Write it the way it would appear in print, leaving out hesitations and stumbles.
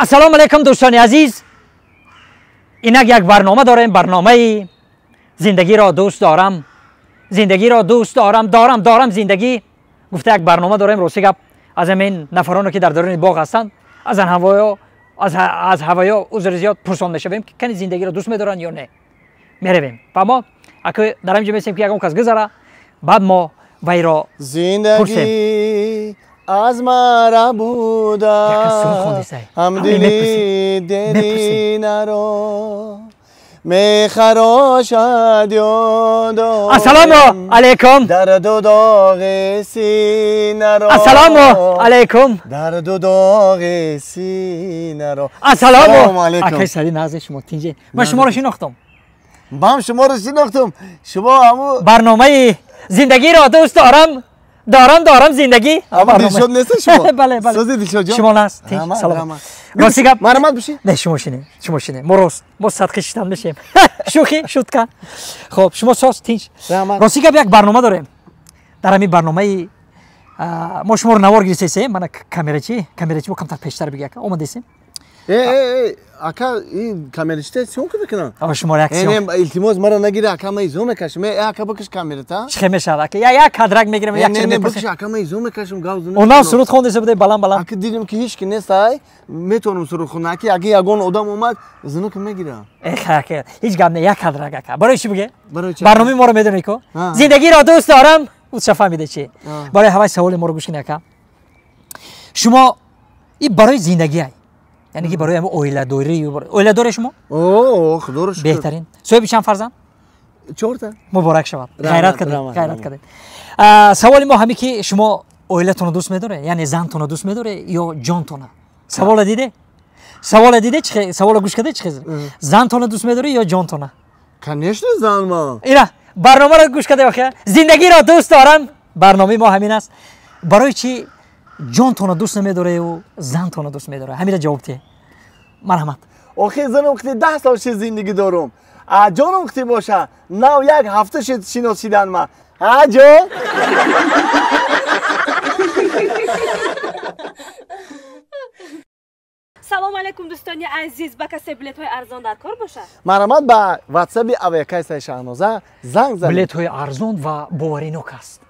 ассалому алайкум дӯстони азиз. инак як барнома дорем, барномаи зиндагиро дӯст дорам. зиндагиро дӯст дорам зиндагӣ. гуфта як барнома дорем, рости гап аз амин нафароне ки дар даруни боғ ҳастанд, аз ҳавоё узри зиёд пурсон мешавем ки кани зиндагиро дӯст медоранд ё не. меравем ва мо аки дар ҳамҷо месем ки ягон кас гузара, баъд мо вайро зиндагӣ аз мара буда ҳамдили дерinaро мехарошад ёдо. ассалому алайкум. дарду доғи синаро. ассалому алайкум. дарду доғи синаро. ассалому алайкум. акай сари назди шумо тинҷе. ман шуморо шинохтам. ман шуморо шинохтам. шумо ҳамун барномаи зиндагиро дӯст дорам зиндагӣ. ама дилшод нестед шумо? бале Сози Дилшод ҷон. шумо наст. салом. рости гап марамат боши? не шумо шине. мо рост. мо садқи шитан мешем. шӯхи шутка. хоб шумо сос тинч. рости гап як барнома дорем. дар ҳамин барномаи мо шуморо навор гирисем. мана камерачи мо камтар пештар бигак. омадесем. ака ин камерачите сиён куда кунам? шумо реаксион. илтимос маро нагира, ака ма изо мекашам. ака бикаш камерата. чӣ мешавад ака? як кадрак мегирам, як чиз мепурсам. бикаш ака ма изо мекашам гавзу. онам суруд хондеса буде баланд. ака дидим ки ҳеч ки нестай, метавонам суруд хонам. ака аги ягон одам омад, зинук мегирам. ака ҳеч гап не, як кадрак ака. барои чӣ буге? барои чӣ? барномаи моро медонӣ ку? зиндагиро дӯст дорам. ӯ фаҳмида чӣ? барои ҳаваи саволи моро гӯш кунед ака. шумо ин барои зиндагӣ ай. яъне ки барои оиладорӣ. оиладоре шумо? худоро шукр. беҳтарин. соҳиби чанд фарзанд? 4. муборак шавад. ғайрат кардед. саволи мо ҳаме ки шумо оилатонро дӯст медоре? яъне зантонро дӯст медоре ё ҷонтона? савола диде? савола гӯш карде чӣ хизр? зантонро дӯст медоре ё ҷонтона? конечно зан ма. ина барномаро гӯш карде охира. зиндагиро дӯст дорам. барномаи мо ҳамин аст. барои чӣ ҷонтонро дӯст намедорею зантонро дӯст медоре? ҳамина ҷавоб тие. марҳамат. охир занам вақти 10 сол ши зиндагӣ дорам. ҷонам вақти боша нав як ҳафта шиносидан ма. ҷон. салому алайкум дӯстони азиз. ба касе билетҳои арзон дар кор бошад? марҳамат ба ватсаби авиакайсаи Шаҳноза занг занед. билетҳои арзон ва боваринок аст.